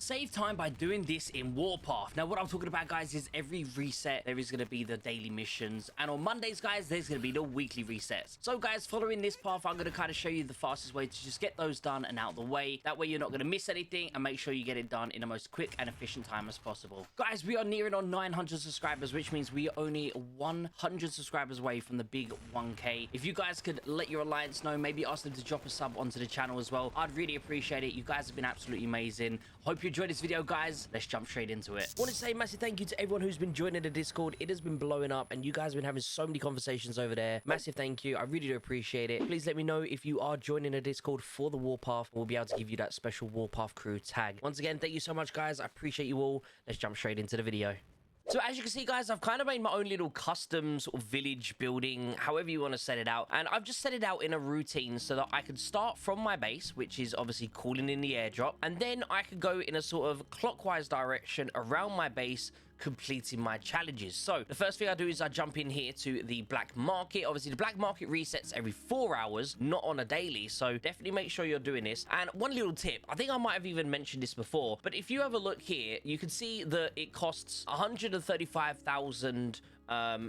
Save time by doing this in Warpath. Now, what I'm talking about, guys, is every reset, there is going to be the daily missions. And on Mondays, guys, there's going to be the weekly resets. So, guys, following this path, I'm going to kind of show you the fastest way to just get those done and out of the way. That way, you're not going to miss anything and make sure you get it done in the most quick and efficient time as possible. Guys, we are nearing on 900 subscribers, which means we are only 100 subscribers away from the big 1K. If you guys could let your alliance know, maybe ask them to drop a sub onto the channel as well, I'd really appreciate it. You guys have been absolutely amazing. Hope you enjoyed this video, guys. Let's jump straight into it. I want to say a massive thank you to everyone who's been joining the Discord. It has been blowing up and you guys have been having so many conversations over there. Massive thank you. I really do appreciate it. Please let me know if you are joining the Discord for the Warpath. We'll be able to give you that special Warpath crew tag. Once again, thank you so much, guys. I appreciate you all. Let's jump straight into the video. So as you can see, guys, I've kind of made my own little custom sort of village building, however you want to set it out. And I've just set it out in a routine so that I could start from my base, which is obviously calling in the airdrop. And then I could go in a sort of clockwise direction around my base, completing my challenges. So the first thing I do is I jump in here to the black market. Obviously the black market resets every 4 hours, not on a daily, so definitely make sure you're doing this. And one little tip, I think I might have even mentioned this before, but if you have a look here, you can see that it costs 135,000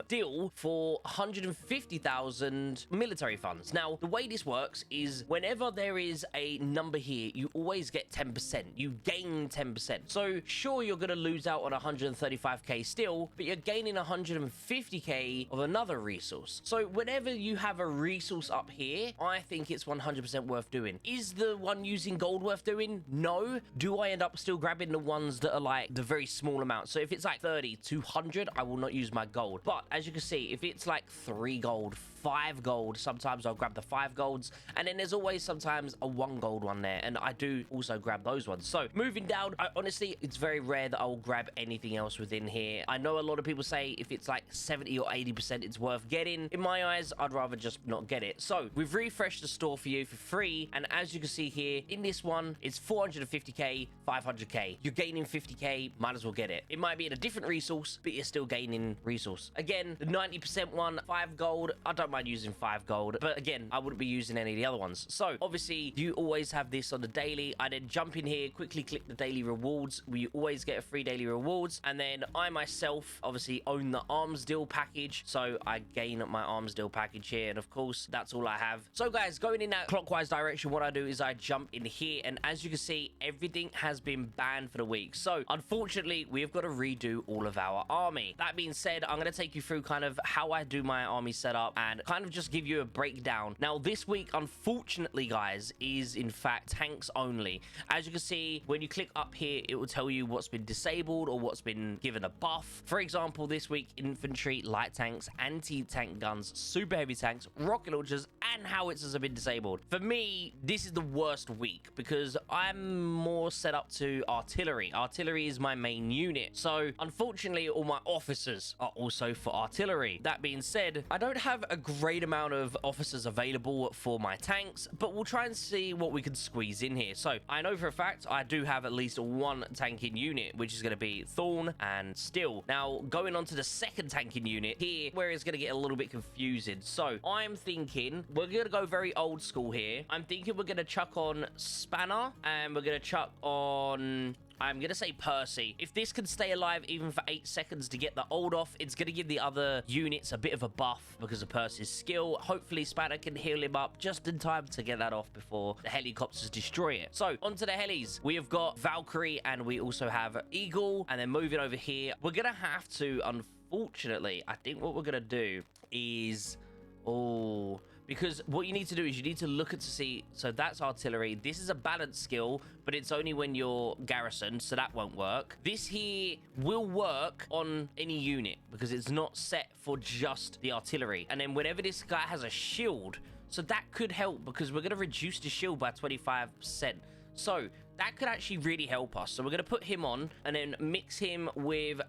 deal for 150,000 military funds. Now, the way this works is whenever there is a number here, you always get 10%. You gain 10%. So sure, you're going to lose out on 135k still, but you're gaining 150k of another resource. So whenever you have a resource up here, I think it's 100% worth doing. Is the one using gold worth doing? No. Do I end up still grabbing the ones that are like the very small amount? So if it's like 30, 200, I will not use my gold. But as you can see, if it's like 3 gold, 5 gold, sometimes I'll grab the 5 golds, and then there's always sometimes a 1 gold one there, and I do also grab those ones. So moving down, honestly, it's very rare that I will grab anything else within here. I know a lot of people say if it's like 70 or 80%, it's worth getting. In my eyes, I'd rather just not get it. So we've refreshed the store for you for free, and as you can see here, in this one, it's 450k, 500k. You're gaining 50k, might as well get it. It might be in a different resource, but you're still gaining resource. Again, the 90% one, 5 gold. I don't mind using 5 gold, but again, I wouldn't be using any of the other ones. So obviously, you always have this on the daily. I then jump in here, quickly click the daily rewards. We always get a free daily rewards. And then I myself obviously own the arms deal package. So I gain my arms deal package here. And of course, that's all I have. So guys, going in that clockwise direction, what I do is I jump in here. And as you can see, everything has been banned for the week. So unfortunately, we've got to redo all of our army. That being said, I'm going to take you through kind of how I do my army setup and kind of just give you a breakdown. Now, this week, unfortunately, guys, is in fact tanks only. As you can see, when you click up here, it will tell you what's been disabled or what's been given a buff. For example, this week, infantry, light tanks, anti-tank guns, super heavy tanks, rocket launchers, and howitzers have been disabled. For me, this is the worst week because I'm more set up to artillery. Artillery is my main unit. So, unfortunately, all my officers are also for artillery. That being said, I don't have a great amount of officers available for my tanks, but we'll try and see what we can squeeze in here. So I know for a fact I do have at least 1 tanking unit, which is going to be Thorn and Steel. Now, going on to the second tanking unit here, where it's going to get a little bit confusing. So I'm thinking we're going to go very old school here. I'm thinking we're going to chuck on Spanner and we're going to chuck on... I'm going to say Percy. If this can stay alive even for 8 seconds to get the ult off, it's going to give the other units a bit of a buff because of Percy's skill. Hopefully, Spanner can heal him up just in time to get that off before the helicopters destroy it. So, onto the helis. We have got Valkyrie and we also have Eagle. And then moving over here, we're going to have to, unfortunately, I think what we're going to do is... Oh... Because what you need to do is you need to look at to see, so that's artillery. This is a balanced skill, but it's only when you're garrisoned, so that won't work. This here will work on any unit because it's not set for just the artillery. And then whenever this guy has a shield, so that could help because we're going to reduce the shield by 25%. So that could actually really help us. So we're going to put him on and then mix him with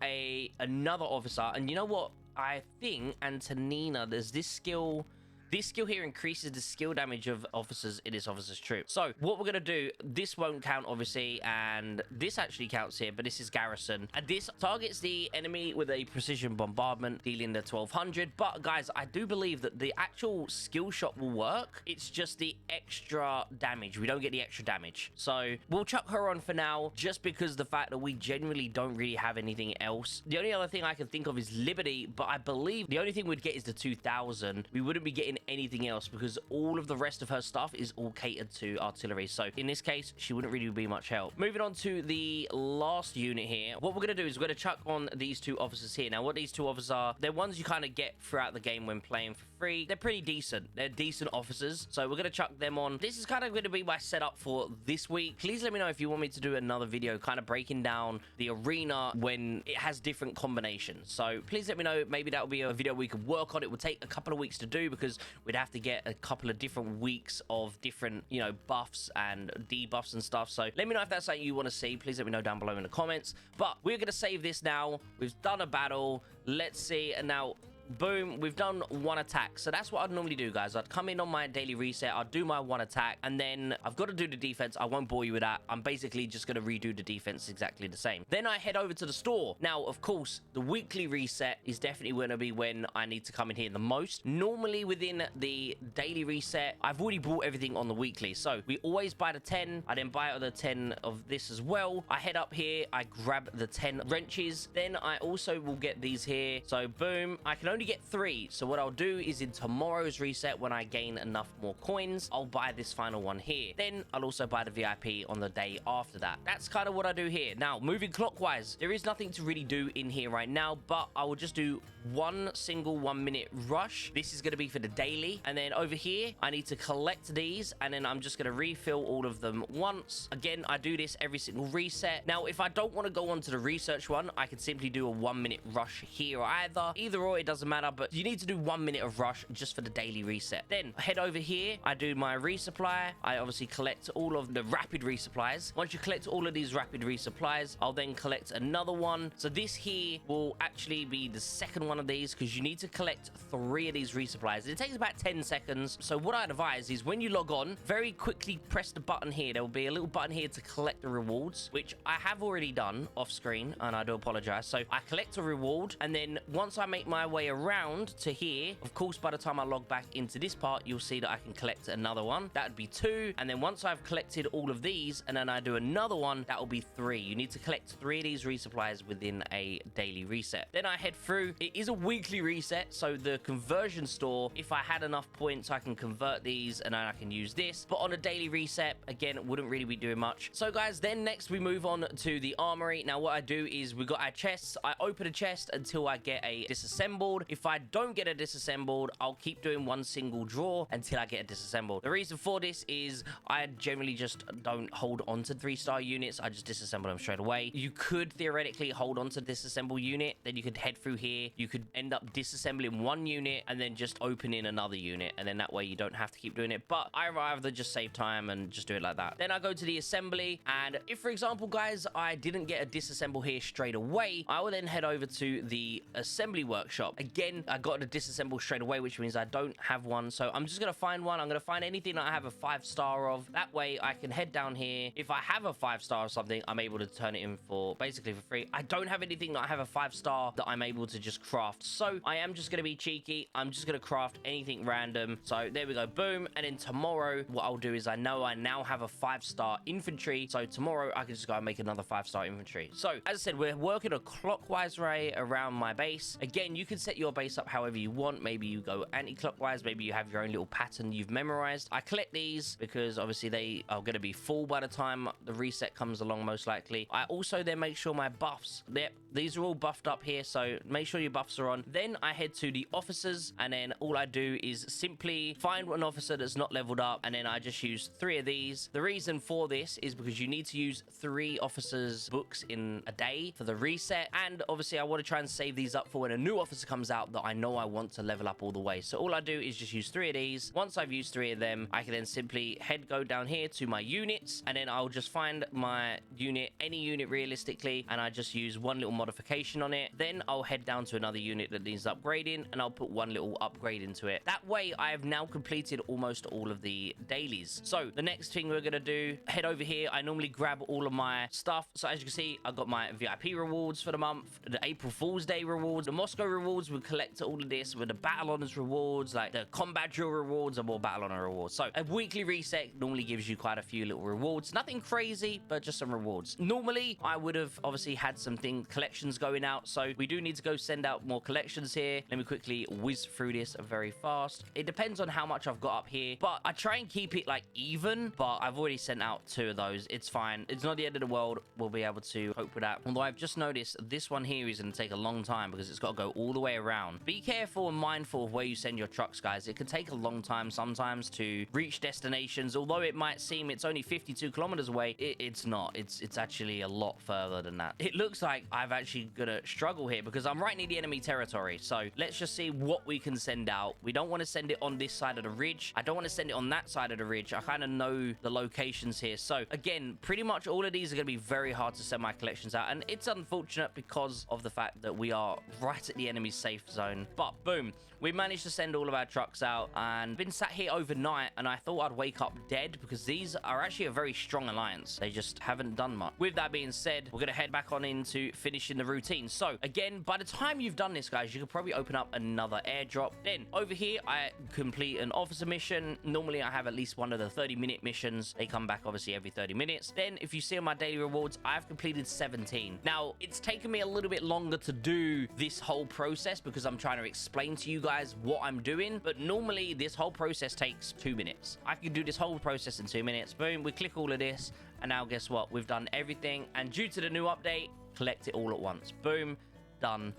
another officer. And you know what? I think Antonina, there's this skill... this skill here increases the skill damage of officers in this officer's troop. So what we're going to do, this won't count obviously, and this actually counts here, but this is garrison, and this targets the enemy with a precision bombardment, dealing the 1200. But guys, I do believe that the actual skill shot will work. It's just the extra damage. We don't get the extra damage, so we'll chuck her on for now, just because the fact that we genuinely don't really have anything else. The only other thing I can think of is Liberty, but I believe the only thing we'd get is the 2000. We wouldn't be getting anything else because all of the rest of her stuff is all catered to artillery. So in this case, she wouldn't really be much help. Moving on to the last unit here, what we're going to do is we're going to chuck on these two officers here. Now, what these two officers are, they're ones you kind of get throughout the game when playing for free. They're pretty decent. They're decent officers, so we're going to chuck them on. This is kind of going to be my setup for this week. Please let me know if you want me to do another video kind of breaking down the arena when it has different combinations. So please let me know. Maybe that will be a video we could work on. It would take a couple of weeks to do because we'd have to get a couple of different weeks of different, you know, buffs and debuffs and stuff. So let me know if that's something you want to see. Please let me know down below in the comments. But we're going to save this now. We've done a battle. Let's see. And now, boom, we've done one attack. So that's what I'd normally do, guys. I'd come in on my daily reset, I'd do my one attack, and then I've got to do the defense. I won't bore you with that. I'm basically just going to redo the defense exactly the same. Then I head over to the store. Now, of course, the weekly reset is definitely going to be when I need to come in here the most. Normally within the daily reset, I've already bought everything on the weekly. So we always buy the 10. I then buy the 10 of this as well. I head up here, I grab the 10 wrenches. Then I also will get these here. So boom, I can only get 3. So what I'll do is in tomorrow's reset, when I gain enough more coins, I'll buy this final one here. Then I'll also buy the VIP on the day after that. That's kind of what I do here. Now, moving clockwise, there is nothing to really do in here right now, but I will just do one single 1 minute rush. This is going to be for the daily. And then over here, I need to collect these, and then I'm just going to refill all of them once. Again, I do this every single reset. Now, if I don't want to go on to the research one, I can simply do a 1 minute rush here either or, it doesn't matter, but you need to do 1 minute of rush just for the daily reset. Then head over here, I do my resupply. I obviously collect all of the rapid resupplies. Once you collect all of these rapid resupplies, I'll then collect another one. So this here will actually be the second one of these, because you need to collect 3 of these resupplies. It takes about 10 seconds. So what I advise is when you log on, very quickly press the button here. There will be a little button here to collect the rewards, which I have already done off screen, and I do apologize. So I collect a reward, and then once I make my way around to here, of course, by the time I log back into this part, you'll see that I can collect another one. That would be 2. And then once I've collected all of these, and then I do another one, that will be 3. You need to collect 3 of these resupplies within a daily reset. Then I head through. It is a weekly reset, so the conversion store, if I had enough points, I can convert these and then I can use this. But on a daily reset, again, it wouldn't really be doing much. So guys, then next we move on to the armory. Now what I do is we got our chests. I open a chest until I get a disassembled. If I don't get a disassembled, I'll keep doing one single draw until I get a disassembled. The reason for this is I generally just don't hold on to 3-star units. I just disassemble them straight away. You could theoretically hold on to disassemble unit, then you could head through here. You could end up disassembling one unit and then just opening another unit, and then that way you don't have to keep doing it. But I rather just save time and just do it like that. Then I go to the assembly, and if, for example, guys, I didn't get a disassemble here straight away, I will then head over to the assembly workshop. Again, I got a disassemble straight away, which means I don't have one. So I'm just going to find one. I'm going to find anything that I have a 5-star of. That way I can head down here. If I have a 5-star or something, I'm able to turn it in for basically for free. I don't have anything that I have a 5-star that I'm able to just craft. So I am just going to be cheeky. I'm just going to craft anything random. So there we go. Boom. And then tomorrow, what I'll do is I know I now have a 5-star infantry. So tomorrow I can just go and make another 5-star infantry. So as I said, we're working a clockwise way around my base. Again, you can set your base up however you want. Maybe you go anti-clockwise. Maybe you have your own little pattern you've memorized. I collect these because obviously they are going to be full by the time the reset comes along, most likely. I also then make sure my buffs, these are all buffed up here, so make sure your buffs are on. Then I head to the officers, and then all I do is simply find an officer that's not leveled up, and then I just use 3 of these. The reason for this is because you need to use 3 officers books in a day for the reset, and obviously I want to try and save these up for when a new officer comes stores out that I know I want to level up all the way. So all I do is just use 3 of these. Once I've used 3 of them, I can then simply go down here to my units, and then I'll just find my unit, any unit realistically, and I just use one little modification on it. Then I'll head down to another unit that needs upgrading, and I'll put one little upgrade into it. That way I have now completed almost all of the dailies. So the next thing we're gonna do, head over here. I normally grab all of my stuff. So as you can see, I've got my VIP rewards for the month, the April Fool's Day rewards, the Moscow rewards. We collect all of this with the Battle Honors rewards, like the Combat Drill rewards and more Battle Honor rewards. So a weekly reset normally gives you quite a few little rewards. Nothing crazy, but just some rewards. Normally, I would have obviously had something collections going out. So we do need to go send out more collections here. Let me quickly whiz through this very fast. It depends on how much I've got up here, but I try and keep it like even, but I've already sent out 2 of those. It's fine. It's not the end of the world. We'll be able to cope with that. Although I've just noticed this one here is going to take a long time because it's got to go all the way around. Be careful and mindful of where you send your trucks, guys. It can take a long time sometimes to reach destinations. Although it might seem it's only 52 kilometers away, it's not. It's actually a lot further than that. It looks like I've actually gonna struggle here because I'm right near the enemy territory. So let's just see what we can send out. We don't want to send it on this side of the ridge. I don't want to send it on that side of the ridge. I kind of know the locations here. So again, pretty much all of these are going to be very hard to send my collections out. And it's unfortunate because of the fact that we are right at the enemy's safe zone. But boom, we managed to send all of our trucks out and been sat here overnight. And I thought I'd wake up dead because these are actually a very strong alliance. They just haven't done much. With that being said, we're going to head back on into finishing the routine. So again, by the time you've done this, guys, you could probably open up another airdrop. Then over here, I complete an officer mission. Normally, I have at least one of the 30-minute missions. They come back obviously every 30 minutes. Then if you see on my daily rewards, I've completed 17. Now, it's taken me a little bit longer to do this whole process because I'm trying to explain to you guys what I'm doing. But normally, this whole process takes 2 minutes. I can do this whole process in 2 minutes. Boom, we click all of this. And now guess what? We've done everything. And due to the new update, collect it all at once. Boom, done.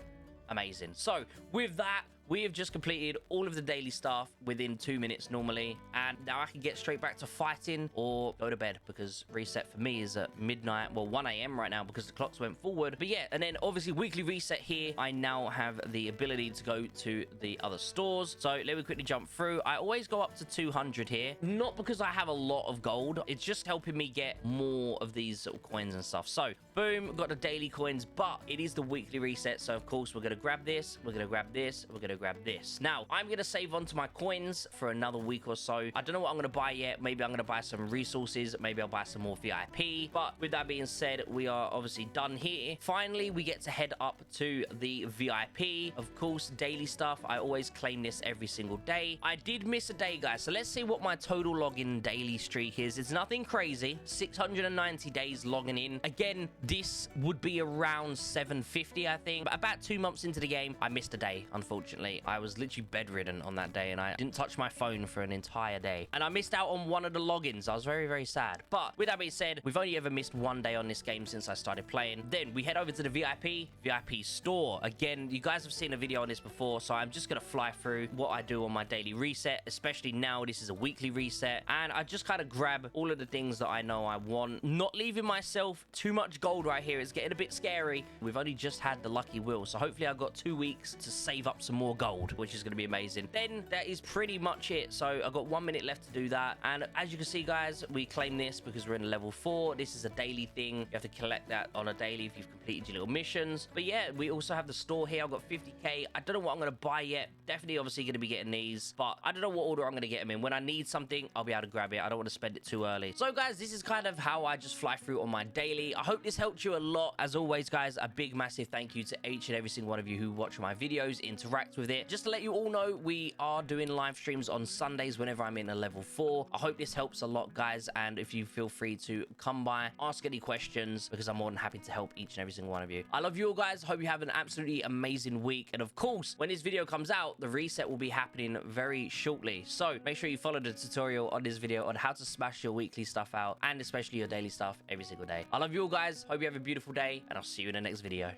Amazing. So with that, we have just completed all of the daily stuff within 2 minutes normally, and now I can get straight back to fighting or go to bed because reset for me is at midnight, well 1 a.m. right now because the clocks went forward. But yeah, and then obviously weekly reset here, I now have the ability to go to the other stores. So let me quickly jump through. I always go up to 200 here, not because I have a lot of gold, it's just helping me get more of these sort of coins and stuff. So boom, got the daily coins, but it is the weekly reset, so of course we're going to grab this, we're going to grab this, we're going to grab this. Now I'm going to save onto my coins for another week or so. I don't know what I'm going to buy yet. Maybe I'm going to buy some resources, maybe I'll buy some more VIP. But with that being said, we are obviously done here. Finally, we get to head up to the VIP. Of course, daily stuff, I always claim this every single day. I did miss a day, guys, so let's see what my total login daily streak is. It's nothing crazy, 690 days logging in. Again, this would be around 750, I think, but about 2 months into the game, I missed a day, unfortunately. I was literally bedridden on that day and I didn't touch my phone for an entire day. And I missed out on one of the logins. I was very, very sad. But with that being said, we've only ever missed 1 day on this game since I started playing. Then we head over to the VIP store. Again, you guys have seen a video on this before, so I'm just going to fly through what I do on my daily reset, especially now this is a weekly reset. And I just kind of grab all of the things that I know I want, not leaving myself too much gold right here. It's getting a bit scary. We've only just had the lucky wheel, so hopefully I've got 2 weeks to save up some more gold, which is going to be amazing. Then that is pretty much it. So I've got 1 minute left to do that. And as you can see, guys, we claim this because we're in level 4. This is a daily thing. You have to collect that on a daily if you've completed your little missions. But yeah, we also have the store here. I've got 50k. I don't know what I'm going to buy yet. Definitely obviously going to be getting these, but I don't know what order I'm going to get them in. When I need something, I'll be able to grab it. I don't want to spend it too early. So guys, this is kind of how I just fly through on my daily. I hope this helped you a lot. As always, guys, a big massive thank you to each and every single one of you who watch my videos, interact with it. Just to let you all know, we are doing live streams on Sundays whenever I'm in a level 4. I hope this helps a lot, guys, and if you feel free to come by, ask any questions, because I'm more than happy to help each and every single one of you. I love you all, guys. Hope you have an absolutely amazing week, and of course, when this video comes out, the reset will be happening very shortly, so make sure you follow the tutorial on this video on how to smash your weekly stuff out, and especially your daily stuff every single day. I love you all, guys. Hope you have a beautiful day, and I'll see you in the next video.